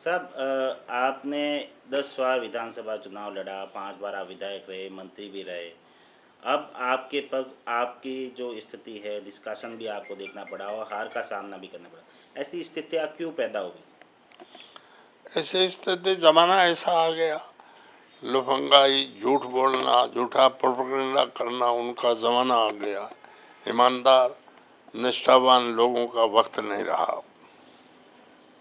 साहब आपने 10 बार विधानसभा चुनाव लड़ा, 5 बार आप विधायक रहे, मंत्री भी रहे। अब आपकी जो स्थिति है, निष्कासन भी आपको देखना पड़ा और हार का सामना भी करना पड़ा। ऐसी स्थितियाँ क्यों पैदा हो गई? ऐसे स्थिति जमाना ऐसा आ गया, लफंगाई, झूठ बोलना, झूठा प्रोपेगेंडा करना, उनका जमाना आ गया। ईमानदार निष्ठावान लोगों का वक्त नहीं रहा।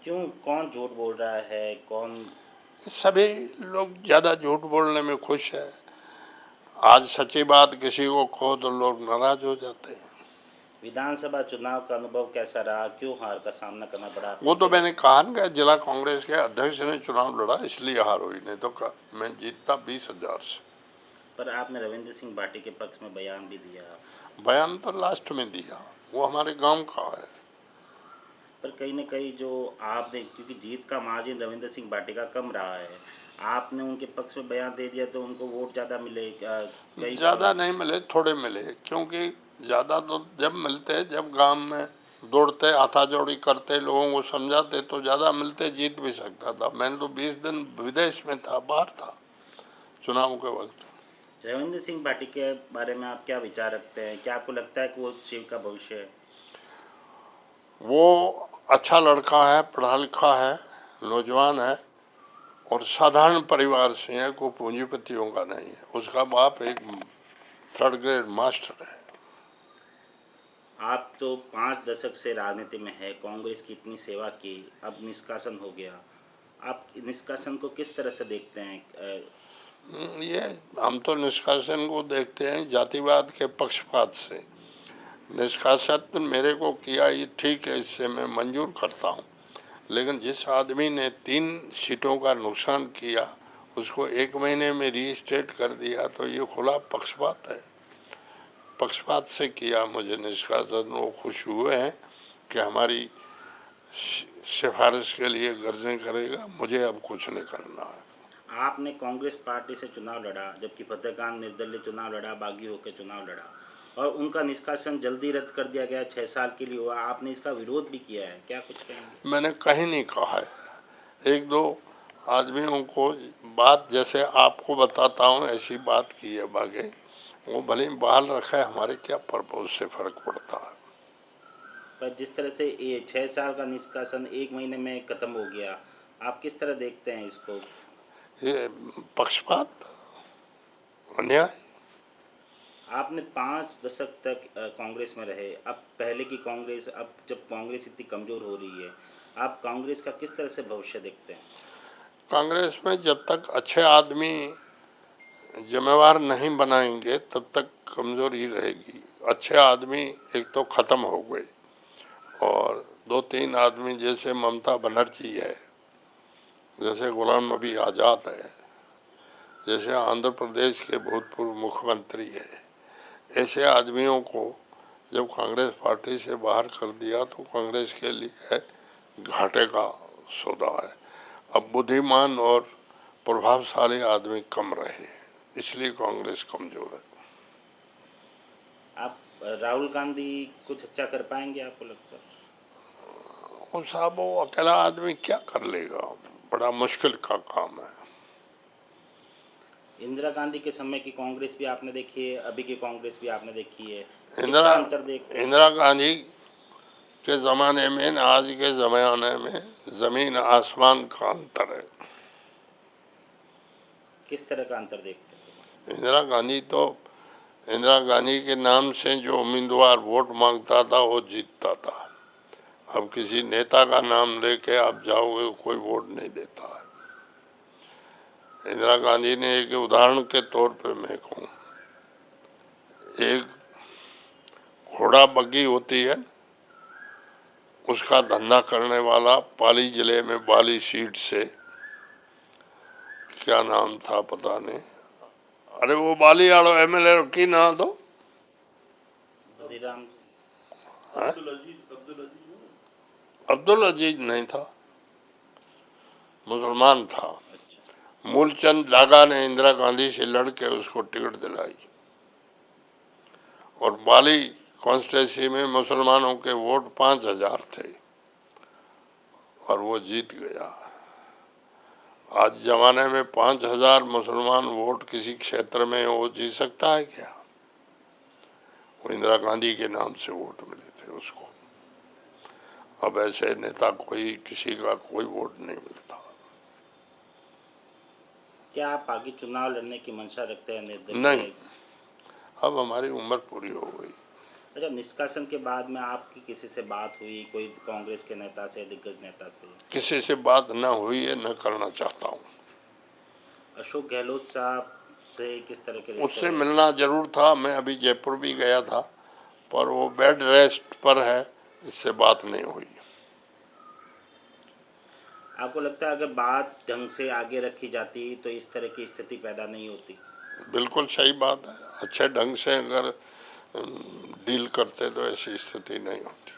क्यों? कौन झूठ बोल रहा है? कौन? सभी लोग ज़्यादा झूठ बोलने में खुश है। आज सच्ची बात किसी को कहो तो लोग नाराज हो जाते हैं। विधानसभा चुनाव का अनुभव कैसा रहा? क्यों हार का सामना करना पड़ा वो आपको? तो मैंने कहा ना, जिला कांग्रेस के अध्यक्ष ने चुनाव लड़ा इसलिए हार हुई, नहीं तो मैं जीतता 20,000 से। पर आपने रविंद्र सिंह भाटी के पक्ष में बयान भी दिया। बयान तो लास्ट में दिया, वो हमारे गांव का है। पर कहीं न कहीं जो आपने, क्योंकि जीत का मार्जिन रविंद्र सिंह भाटी का कम रहा है, आपने उनके पक्ष में बयान दे दिया तो उनको वोट ज़्यादा मिले। कई ज़्यादा नहीं मिले, थोड़े मिले, क्योंकि ज़्यादा तो जब मिलते, जब गांव में दौड़ते, हाथाजोड़ी करते, लोगों को समझाते तो ज़्यादा मिलते, जीत भी सकता था। मैंने तो 20 दिन विदेश में था, बाहर था चुनाव के वक्त। रविंद्र सिंह भाटी के बारे में आप क्या विचार रखते हैं? क्या आपको लगता है कि वो शिव का भविष्य है? वो अच्छा लड़का है, पढ़ा लिखा है, नौजवान है और साधारण परिवार से है, कोई पूंजीपतियों का नहीं है। उसका बाप एक 3rd ग्रेड मास्टर है। आप तो 5 दशक से राजनीति में है, कांग्रेस की इतनी सेवा की, अब निष्कासन हो गया। आप निष्कासन को किस तरह से देखते हैं? ये हम तो निष्कासन को देखते हैं जातिवाद के पक्षपात से। निष्कासन मेरे को किया ये ठीक है, इससे मैं मंजूर करता हूँ, लेकिन जिस आदमी ने 3 सीटों का नुकसान किया उसको 1 महीने में रीस्टेट कर दिया, तो ये खुला पक्षपात है। पक्षपात से किया मुझे निष्कासन। वो खुश हुए हैं कि हमारी सिफारिश के लिए गर्जें करेगा, मुझे अब कुछ नहीं करना है। आपने कांग्रेस पार्टी से चुनाव लड़ा, जबकि फतेहखान निर्दलीय चुनाव लड़ा, बागी होकर चुनाव लड़ा और उनका निष्कासन जल्दी रद्द कर दिया गया, 6 साल के लिए हुआ। आपने इसका विरोध भी किया है, क्या कुछ कहेंगे? मैंने कहीं नहीं कहा है। 1-2 आदमियों को बात जैसे आपको बताता हूँ ऐसी बात की है, बाकी वो भले ही बहाल रखा है, हमारे क्या पर्पज से फर्क पड़ता है। पर जिस तरह से ये 6 साल का निष्कासन 1 महीने में ख़त्म हो गया, आप किस तरह देखते हैं इसको? ये पक्षपात, अन्याय। आपने 5 दशक तक कांग्रेस में रहे। अब पहले की कांग्रेस, अब जब कांग्रेस इतनी कमज़ोर हो रही है, आप कांग्रेस का किस तरह से भविष्य देखते हैं? कांग्रेस में जब तक अच्छे आदमी जिम्मेवार नहीं बनाएंगे तब तक कमजोरी रहेगी। अच्छे आदमी एक तो खत्म हो गए और 2-3 आदमी जैसे ममता बनर्जी है, जैसे गुलाम नबी आज़ाद है, जैसे आंध्र प्रदेश के भूतपूर्व मुख्यमंत्री है, ऐसे आदमियों को जब कांग्रेस पार्टी से बाहर कर दिया तो कांग्रेस के लिए घाटे का सौदा है। अब बुद्धिमान और प्रभावशाली आदमी कम रहे, इसलिए कांग्रेस कमजोर है। आप राहुल गांधी कुछ अच्छा कर पाएंगे, आपको लगता है? और साहब वो अकेला आदमी क्या कर लेगा, बड़ा मुश्किल का काम है। इंदिरा गांधी के समय की कांग्रेस भी आपने देखी है, अभी की कांग्रेस भी आपने देखी है। इंदिरा कितना अंतर देखते हैं? इंदिरा गांधी के ज़माने में आज के ज़माने में ज़मीन आसमान का अंतर है। किस तरह का अंतर देखते हैं? इंदिरा गांधी तो, इंदिरा गांधी के नाम से जो उम्मीदवार वोट मांगता था वो जीतता था। अब किसी नेता का नाम लेके आप जाओगे तो कोई वोट नहीं देता है। इंदिरा गांधी ने एक उदाहरण के तौर पे मैं कहूँ, एक घोड़ा बग्गी होती है, उसका धंधा करने वाला पाली जिले में बाली सीट से, क्या नाम था पता नहीं, अरे वो बाली आड़ो एमएलए की ना दो, बदीराम। अब्दुल अजीज नहीं था, मुसलमान था। अच्छा। मूलचंद डागा ने इंदिरा गांधी से लड़के उसको टिकट दिलाई और बाली कॉन्स्टिट्यूंसी में मुसलमानों के वोट 5,000 थे और वो जीत गया। आज जमाने में 5,000 मुसलमान वोट किसी क्षेत्र में वो जी सकता है क्या? वो इंदिरा गांधी के नाम से वोट मिले थे उसको। अब ऐसे नेता कोई, किसी का कोई वोट नहीं मिलता। क्या आप आगे चुनाव लड़ने की मंशा रखते हैं नहीं, अब हमारी उम्र पूरी हो गई। अच्छा, निष्कासन के बाद में आपकी किसी से बात हुई, कोई कांग्रेस के नेता से, दिग्गज नेता से? किसी से बात न हुई है, न करना चाहता हूँ। अशोक गहलोत साहब से किस तरह के रिश्ते उससे रहे? मिलना जरूर था, मैं अभी जयपुर भी गया था, पर वो बेड रेस्ट पर है, इससे बात नहीं हुई। आपको लगता है अगर बात ढंग से आगे रखी जाती तो इस तरह की स्थिति पैदा नहीं होती? बिल्कुल सही बात है, अच्छे ढंग से अगर डील करते तो ऐसी स्थिति नहीं होती।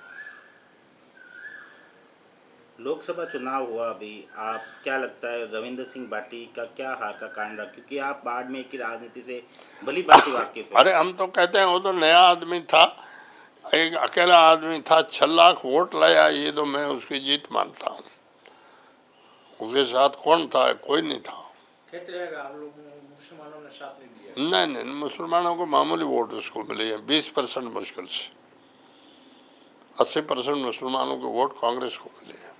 लोकसभा चुनाव हुआ अभी, आप क्या लगता है रविंद्र सिंह भाटी का क्या हार का कारण रहा? क्योंकि आप बाड़मेर की राजनीति से भली भांति वाकिफ है। अरे हम तो कहते हैं वो तो नया आदमी था, एक अकेला आदमी था, 6 लाख वोट लाया, ये तो मैं उसकी जीत मानता हूँ। उसके साथ कौन था? कोई नहीं था। कहते रहेगा आप लोग मुसलमानों ने साथ नहीं दिया। नहीं, मुसलमानों को मामूली वोट उसको मिले हैं, 20% मुश्किल से। 80% मुसलमानों के वोट कांग्रेस को मिले हैं।